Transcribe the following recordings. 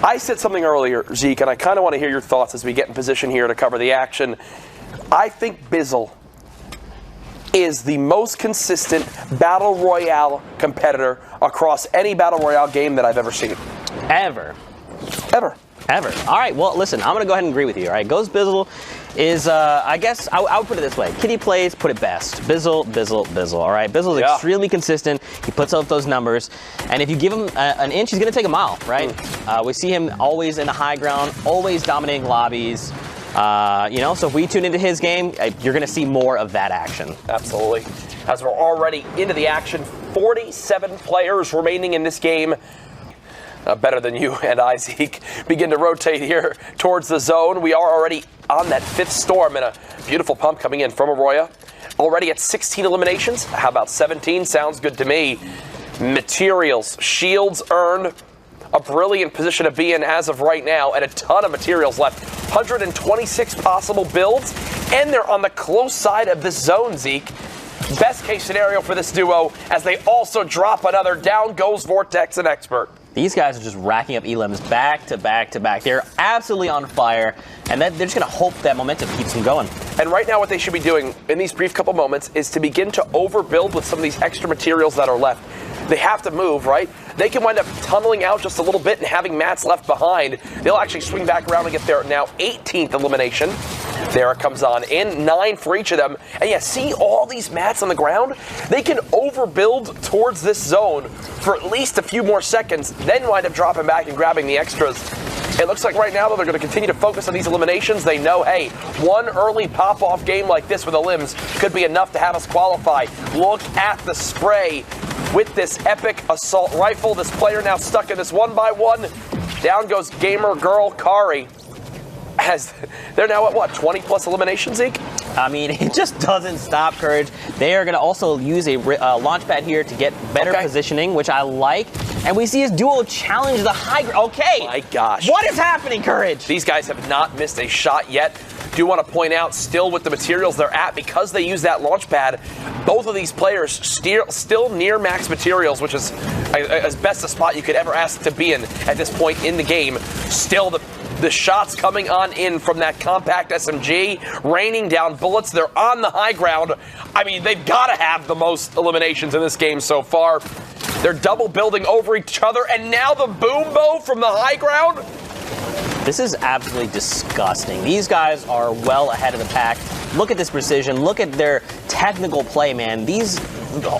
I said something earlier, Zeke, and I kind of want to hear your thoughts as we get in position here to cover the action. I think Bizzle is the most consistent Battle Royale competitor across any Battle Royale game that I've ever seen. Ever. All right, well, listen, I'm going to go ahead and agree with you, all right? Ghost Bizzle is, I guess, I would put it this way. Kitty plays, put it best. Bizzle, all right? Bizzle is extremely consistent. He puts up those numbers. And if you give him an inch, he's going to take a mile, right? We see him always in the high ground, always dominating lobbies. You know, so if we tune into his game, you're going to see more of that action. Absolutely. As we're already into the action, 47 players remaining in this game. Better than you and I, Zeke, begin to rotate here towards the zone. We are already on that 5th storm, and a beautiful pump coming in from Aroya. Already at 16 eliminations. How about 17? Sounds good to me. Materials, shields earned. A brilliant position to be in as of right now, and a ton of materials left. 126 possible builds, and they're on the close side of this zone, Zeke. Best case scenario for this duo, as they also drop another. Down goes Vortex and Expert. These guys are just racking up elims back to back to back. They're absolutely on fire, and they're just going to hope that momentum keeps them going. And right now what they should be doing in these brief couple moments is to begin to overbuild with some of these extra materials that are left. They have to move, right? They can wind up tunneling out just a little bit and having mats left behind. They'll actually swing back around and get their now 18th elimination. There it comes on in, 9 for each of them. And yeah, see all these mats on the ground? They can overbuild towards this zone for at least a few more seconds, then wind up dropping back and grabbing the extras. It looks like right now, though, they're going to continue to focus on these eliminations. They know, hey, one early pop-off game like this with the limbs could be enough to have us qualify. Look at the spray with this epic assault rifle. This player now stuck in this 1x1. Down goes gamer girl Kari. As they're now at, what, 20-plus eliminations, Zeke? I mean, it just doesn't stop, Courage. They are going to also use a launch pad here to get better positioning, which I like. And we see his duo challenge the high ground. Okay. My gosh. What is happening, Courage? These guys have not missed a shot yet. Do want to point out, still with the materials they're at, because they use that launch pad, both of these players still near max materials, which is as best a spot you could ever ask to be in at this point in the game. Still the shots coming on in from that compact SMG, raining down bullets. They're on the high ground. I mean, they've got to have the most eliminations in this game so far. They're double building over each other, and now the boom bow from the high ground. This is absolutely disgusting. These guys are well ahead of the pack. Look at this precision. Look at their technical play, man.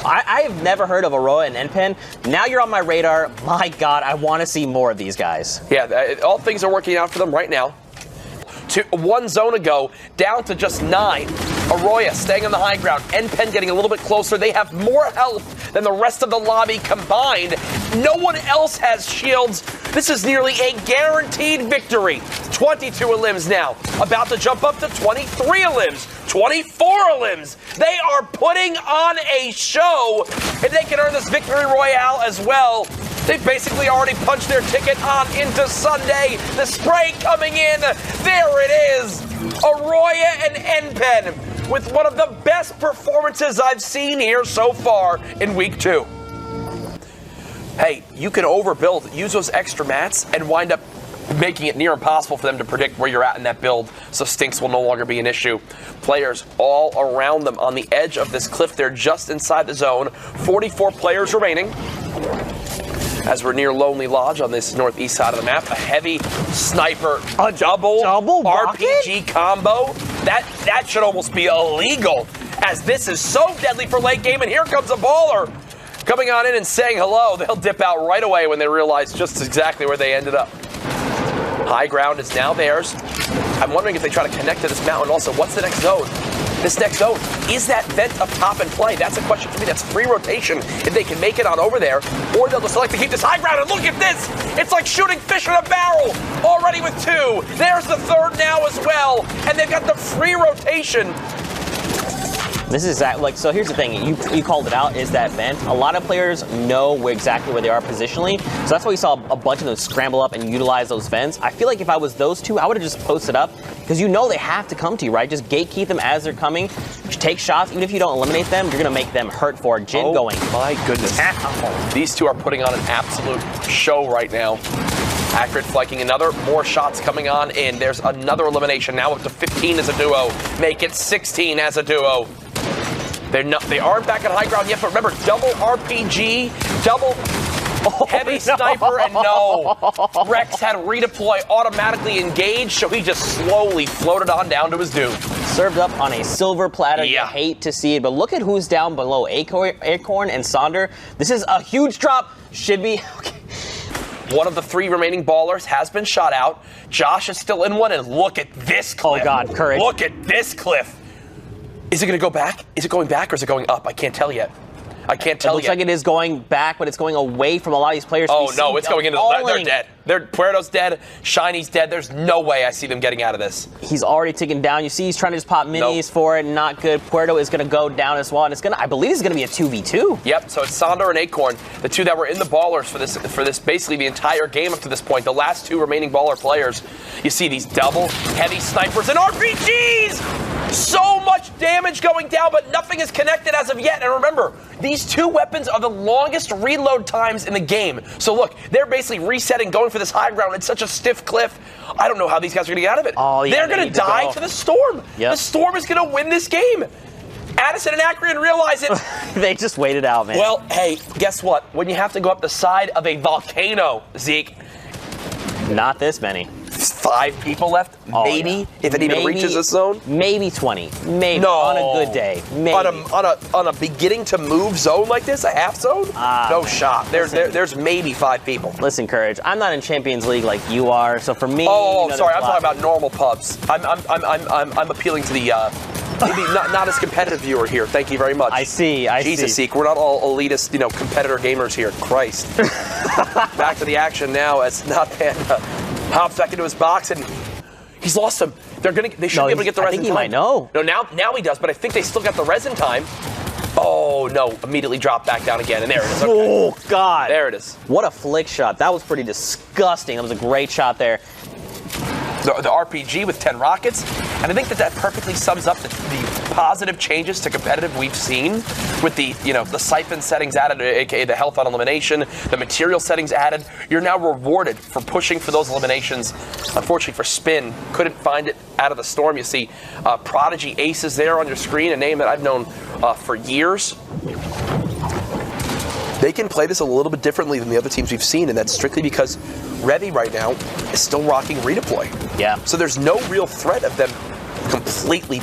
I have never heard of Aroya and NPen. Now you're on my radar. My God, I want to see more of these guys. Yeah, all things are working out for them right now. One zone ago, down to just 9. Aroya staying on the high ground. NPen getting a little bit closer. They have more health than the rest of the lobby combined. No one else has shields. This is nearly a guaranteed victory. 22 elims now. About to jump up to 23 elims. 24 elims. They are putting on a show. And they can earn this victory royale as well. They've basically already punched their ticket on into Sunday. The spray coming in. There it is. Aroya and NPen with one of the best performances I've seen here so far in week 2. Hey, you can overbuild, use those extra mats, and wind up making it near impossible for them to predict where you're at in that build, so stinks will no longer be an issue. Players all around them on the edge of this cliff. They're just inside the zone. 44 players remaining. As we're near Lonely Lodge on this northeast side of the map, a heavy sniper, a double RPG combo. That should almost be illegal, as this is so deadly for late game. And here comes a baller coming on in and saying hello. They'll dip out right away when they realize just exactly where they ended up. High ground is now theirs. I'm wondering if they try to connect to this mountain. Also, what's the next zone? This next zone, is that vent up top in play? That's a question for me. That's free rotation if they can make it on over there, or they'll just select to keep this high ground. And look at this! It's like shooting fish in a barrel. Already with 2. There's the 3rd now as well, and they've got the free rotation. This is like, so here's the thing, you called it out, is that vent. A lot of players know exactly where they are positionally, so that's why we saw a bunch of them scramble up and utilize those vents. I feel like if I was those two, I would have just posted up, because you know they have to come to you, right? Just gatekeep them as they're coming, take shots. Even if you don't eliminate them, you're going to make them hurt for it. Jin going. My goodness. These two are putting on an absolute show right now. Accurate flanking another. More shots coming on in. There's another elimination. Now up to 15 as a duo. Make it 16 as a duo. They aren't back at high ground yet, but remember, double RPG, double heavy sniper, and no. Rex had redeploy automatically engaged, so he just slowly floated on down to his doom. Served up on a silver platter. Yeah. You hate to see it, but look at who's down below. Acorn and Sonder. This is a huge drop. Should be... Okay. One of the 3 remaining ballers has been shot out. Josh is still in one, and look at this cliff. Oh, God, courage. Look at this cliff. Is it going to go back? Is it going back, or is it going up? I can't tell yet. I can't tell It looks yet. like it is going back, but it's going away from a lot of these players. Oh, no, it's going into the... They're dead. Puerto's dead. Shiny's dead. There's no way I see them getting out of this. He's already taken down. You see he's trying to just pop minis for it. Not good. Puerto is going to go down as well, and it's going to, I believe it's going to be a 2v2. Yep, so it's Sonder and Acorn, the 2 that were in the ballers for this basically the entire game up to this point. The last 2 remaining baller players. You see these double heavy snipers and RPGs! So much damage going down, but nothing is connected as of yet. And remember, these 2 weapons are the longest reload times in the game. So look, they're basically resetting, going for this high ground. It's such a stiff cliff. I don't know how these guys are going to get out of it. Oh, yeah, they're going to die to the Storm. Yep. The Storm is going to win this game. Addison and Acreon realize it. They just waited out, man. Well, hey, guess what? When you have to go up the side of a volcano, Zeke. Not this many. 5 people left, maybe, yeah. if it even reaches this zone. Maybe 20. Maybe. No. On a good day. Maybe. On a beginning to move zone like this, a half zone? No shot. There's maybe 5 people. Listen, Courage, I'm not in Champions League like you are, so for me... Oh, you know, sorry, I'm talking about normal pubs. I'm appealing to the maybe not as competitive viewer here. Thank you very much. I see. Jesus, Zeke, we're not all elitist, competitor gamers here. Christ. Back to the action now as Not Panda hops back into his box, and he's lost him. They should be able to get the resin time. I think he might know. No, now he does, but I think they still got the resin time. Oh, no, immediately dropped back down again, and there it is. Okay. Oh, God. There it is. What a flick shot. That was pretty disgusting. That was a great shot there. The RPG with 10 rockets, and I think that perfectly sums up the positive changes to competitive we've seen with the siphon settings added, aka the health on elimination, the material settings added. You're now rewarded for pushing for those eliminations. Unfortunately for Spin, couldn't find it out of the Storm. You see Prodigy Aces there on your screen, a name that I've known for years. They can play this a little bit differently than the other teams we've seen, and that's strictly because Revy right now is still rocking redeploy. Yeah. So there's no real threat of them completely,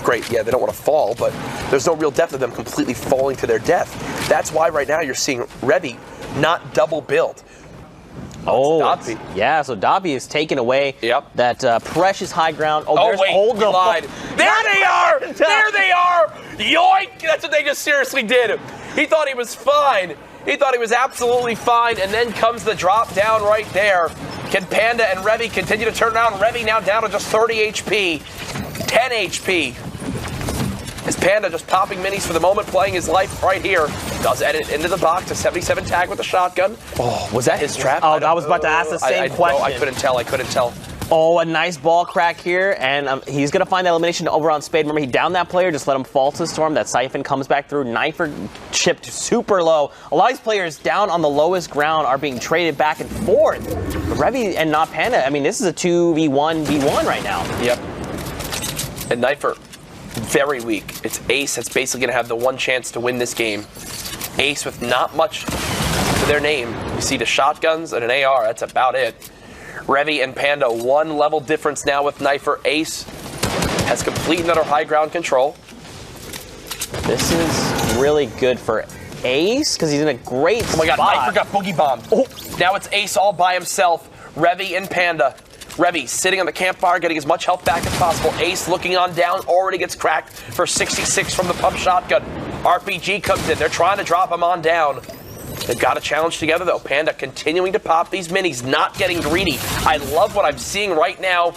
great. Yeah, they don't want to fall, but there's no real depth of them completely falling to their death. That's why right now you're seeing Revy not double build. Oh, yeah, so Dobby is taking away that precious high ground. Oh, wait, he lied. There they are! There they are! Yoink! That's what they just seriously did. He thought he was fine. He thought he was absolutely fine, and then comes the drop down right there. Can Panda and Revy continue to turn around? Revy now down to just 30 HP, 10 HP. Is Panda just popping minis for the moment, playing his life right here. Does edit into the box, a 77 tag with a shotgun. Oh, was that his trap? Oh, I was about to ask the same question. No, I couldn't tell. Oh, a nice ball crack here, and he's going to find that elimination over on Spade. Remember, he downed that player, just let him fall to the Storm. That Siphon comes back through. Knifer chipped super low. A lot of these players down on the lowest ground are being traded back and forth. Revy and Not Panda, I mean, this is a 2v1v1 right now. Yep. And Knifer, very weak. It's Ace that's basically going to have the one chance to win this game. Ace with not much to their name. You see the shotguns and an AR, that's about it. Revy and Panda, 1 level difference now with Knifer. Ace has complete another high ground control. This is really good for Ace, because he's in a great spot. Oh my god, Knifer got boogie bombed. Oh. Now it's Ace all by himself. Revy and Panda. Revy sitting on the campfire, getting as much health back as possible. Ace looking on down, already gets cracked for 66 from the pump shotgun. RPG comes in, they're trying to drop him on down. They've got a challenge together, though. Panda continuing to pop these minis, not getting greedy. I love what I'm seeing right now.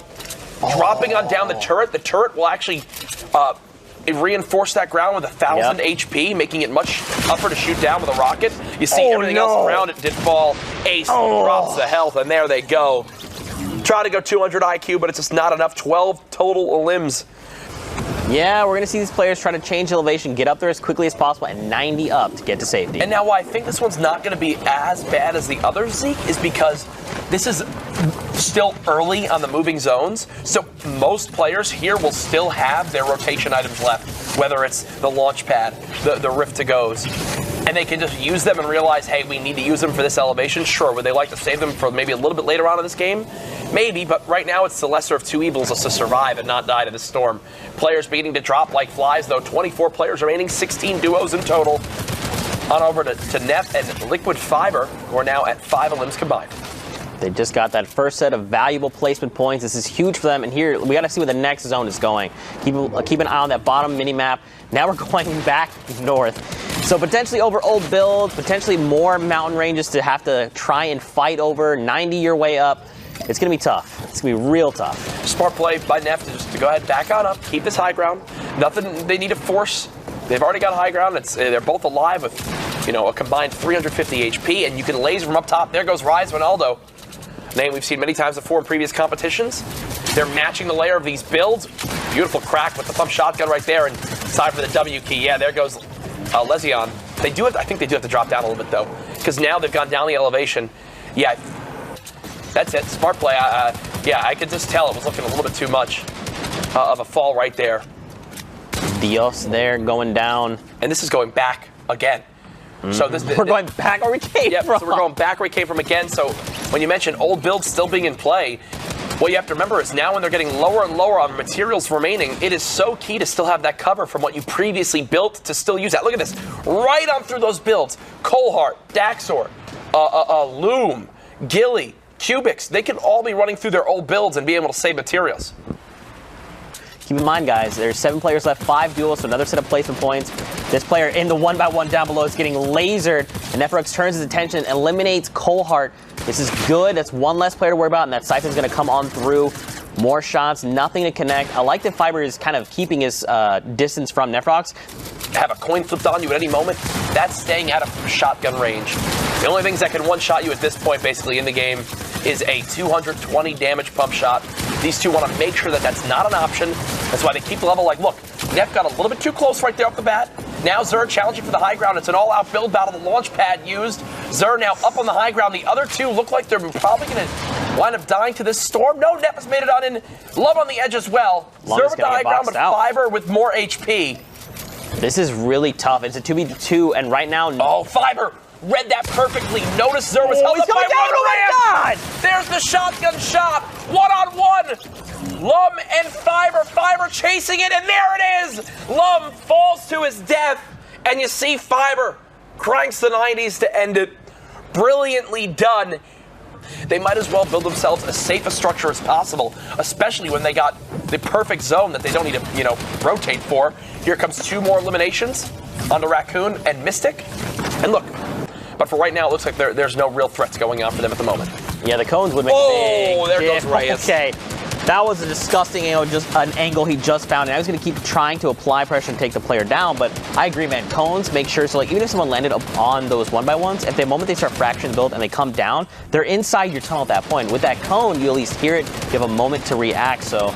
Dropping on down the turret. The turret will actually reinforce that ground with 1,000 HP, making it much tougher to shoot down with a rocket. You see everything else around it did fall. Ace drops the health, and there they go. Try to go 200 IQ, but it's just not enough. 12 total limbs. Yeah, we're going to see these players try to change elevation, get up there as quickly as possible, and 90 up to get to safety. And now why I think this one's not going to be as bad as the others, Zeke, is because this is still early on the moving zones, so most players here will still have their rotation items left, whether it's the launch pad, the rift-to-goes, and they can just use them and realize, hey, we need to use them for this elevation. Sure, would they like to save them for maybe a little bit later on in this game? Maybe, but right now it's the lesser of two evils is to survive and not die to this storm. Players beginning to drop like flies, though. 24 players remaining, 16 duos in total. On over to Neff and Liquid Fiber, who are now at 5 elims combined. They just got that first set of valuable placement points. This is huge for them, and here we got to see where the next zone is going. Keep an eye on that bottom mini-map. Now we're going back north. So potentially over old builds, potentially more mountain ranges to have to try and fight over, 90 your way up. It's going to be tough. It's going to be real tough. Smart play by Neff to go ahead, back on up, keep this high ground. Nothing they need to force. They've already got high ground. They're both alive with, a combined 350 HP, and you can laser from up top. There goes Rise Ronaldo. Name we've seen many times before in previous competitions. They're matching the layer of these builds. Beautiful crack with the pump shotgun right there, and time for the W key. Yeah, there goes Lesion. I think they do have to drop down a little bit though, because now they've gone down the elevation. Yeah, that's it. Smart play. Yeah, I could just tell it was looking a little bit too much of a fall right there. Dios there going down, and this is going back again. So we're going back where we came from. So we're going back where we came from again. So when you mention old builds still being in play, what you have to remember is now when they're getting lower and lower on materials remaining, it is so key to still have that cover from what you previously built to still use that. Look at this. Right on through those builds. Coalheart, Daxor, Loom, Gilly, Cubics. They can all be running through their old builds and be able to save materials. Keep in mind, guys, there's 7 players left, 5 duels, so another set of placement points. This player in the 1x1 down below is getting lasered, and Nephrox turns his attention, eliminates Coalheart. This is good. That's one less player to worry about, and that Siphon's going to come on through. More shots, nothing to connect. I like that Fiber is kind of keeping his distance from Nephrox. Have a coin flipped on you at any moment. That's staying out of shotgun range. The only things that can one-shot you at this point, basically, in the game is a 220 damage pump shot. These two want to make sure that that's not an option. That's why they keep the level. Like, look, Neff got a little bit too close right there off the bat. Now Zer challenging for the high ground. It's an all-out build battle. The launch pad used. Zer now up on the high ground. The other two look like they're probably going to wind up dying to this storm. No, Neff has made it on in. Love on the edge as well. Zer with the high ground, but Fiber with more HP. This is really tough. It's a 2v2, and right now... Oh, Fiber read that perfectly. Notice Zer was held up by one man. There's the shotgun shot. One-on-one. Lum and Fiber. Fiber chasing it, and there it is. Lum falls to his death, and you see Fiber cranks the 90s to end it. Brilliantly done. They might as well build themselves as safe a structure as possible, especially when they got the perfect zone that they don't need to, rotate for. Here comes 2 more eliminations onto Raccoon and Mystic. And look, but for right now, it looks like there's no real threats going on for them at the moment. Yeah, the cones would make a big there goes Reyes. Okay, that was a disgusting angle, just an angle he just found. And I was going to keep trying to apply pressure and take the player down, but I agree, man. Cones make sure, so like even if someone landed up on those 1x1s, at the moment they start fraction build and they come down, they're inside your tunnel at that point. With that cone, you at least hear it, you have a moment to react. So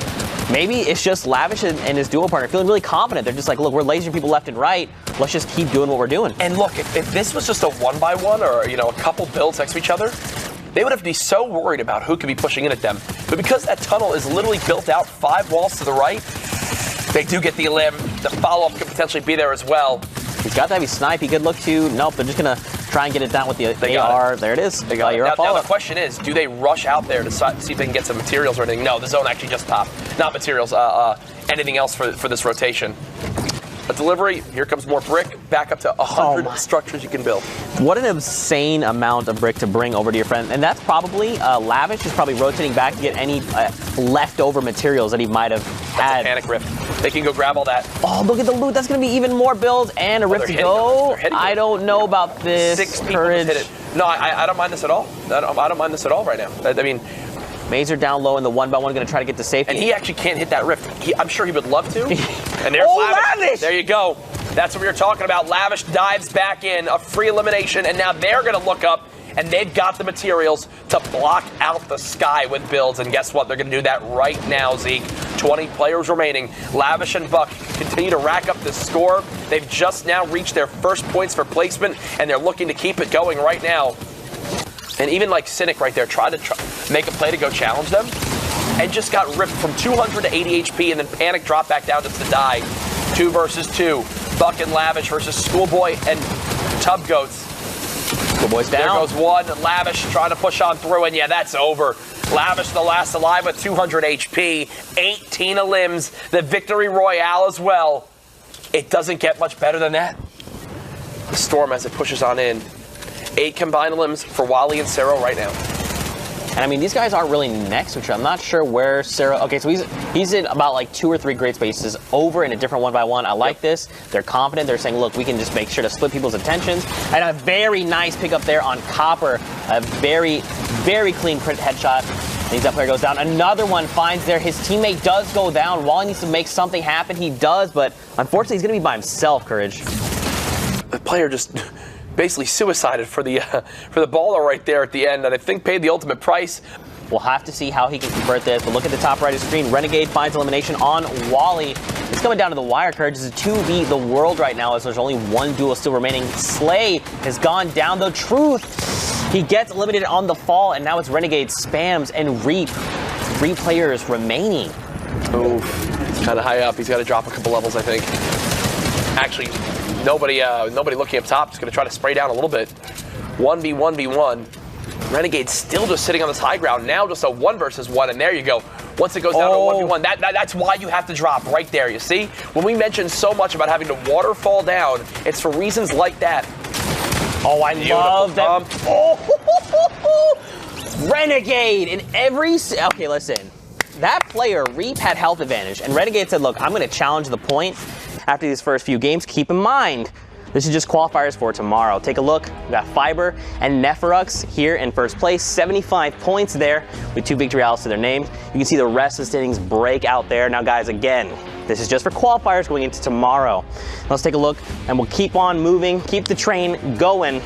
maybe it's just Lavish and his duo partner feeling really confident. They're just like, look, we're lasering people left and right. Let's just keep doing what we're doing. And look, if this was just a 1x1 or, a couple builds next to each other, they would have to be so worried about who could be pushing in at them. But because that tunnel is literally built out 5 walls to the right, they do get the elim. The follow-up could potentially be there as well. He's got that heavy snipe. He could look to, nope, they're just going to try and get it down with the AR. There it is. They got it. Now the question is, do they rush out there to see if they can get some materials or anything? No, the zone actually just popped. Not materials, anything else for this rotation. A delivery, here comes more brick, back up to 100 structures you can build. What an insane amount of brick to bring over to your friend. And that's probably, Lavish is probably rotating back to get any leftover materials that he might have had. That's a panic rift. They can go grab all that. Oh, look at the loot. That's going to be even more builds and a rift to go. I don't know about this. 6 people just hit it. No, I don't mind this at all. I don't mind this at all right now. I mean, Mazer down low in the 1x1, going to try to get to safety. And he actually can't hit that rift. I'm sure he would love to. And there's Lavish. There you go. That's what we were talking about. Lavish dives back in, a free elimination, and now they're going to look up and they've got the materials to block out the sky with builds. And guess what? They're going to do that right now, Zeke. 20 players remaining. Lavish and Buck continue to rack up this score. They've just now reached their first points for placement, and they're looking to keep it going right now. And even like Cynic right there tried to make a play to go challenge them, and just got ripped from 200 to 80 HP, and then Panic dropped back down just to die. 2 versus 2. Buck and Lavish versus Schoolboy and Tub Goats. Schoolboy's down. There goes one. Lavish trying to push on through, and yeah, that's over. Lavish the last alive with 200 HP. 18 limbs. The victory royale as well. It doesn't get much better than that. The Storm as it pushes on in. 8 combined limbs for Wally and Cero right now. And I mean, these guys aren't really next to each other. I'm not sure where Sarah. Okay, so he's in about like 2 or 3 great spaces over in a different 1-by-1. I like this. They're confident. They're saying, look, we can just make sure to split people's attentions. And a very nice pick up there on Copper. A very, very clean print headshot. And that player goes down. Another one finds there. His teammate does go down. Wally needs to make something happen. He does, but unfortunately, he's going to be by himself, Courage. The player just basically suicided for the baller right there at the end, and I think paid the ultimate price. We'll have to see how he can convert this, but look at the top right of the screen. Renegade finds elimination on Wally. It's coming down to the wire. Courage is a 2v the world right now, as there's only 1 duel still remaining. Slay has gone down, though. Truth, he gets eliminated on the fall, and now it's Renegade spams and Reap. 3 players remaining. Ooh, it's kind of high up. He's got to drop a couple levels, I think. Actually, nobody looking up top. Just going to try to spray down a little bit. 1v1v1. Renegade still just sitting on this high ground. Now just a 1 versus 1, and there you go. Once it goes down to 1v1, that's why you have to drop right there, you see? When we mentioned so much about having to waterfall down, it's for reasons like that. Oh, I love that. Oh, Renegade in every... Okay, listen. That player, Reap, had health advantage, and Renegade said, look, I'm going to challenge the point after these first few games. Keep in mind, this is just qualifiers for tomorrow. Take a look. We got Fiber and Neferux here in first place. 75 points there with 2 victory royales to their names. You can see the rest of the standings break out there. Now, guys, again, this is just for qualifiers going into tomorrow. Let's take a look, and we'll keep on moving, keep the train going.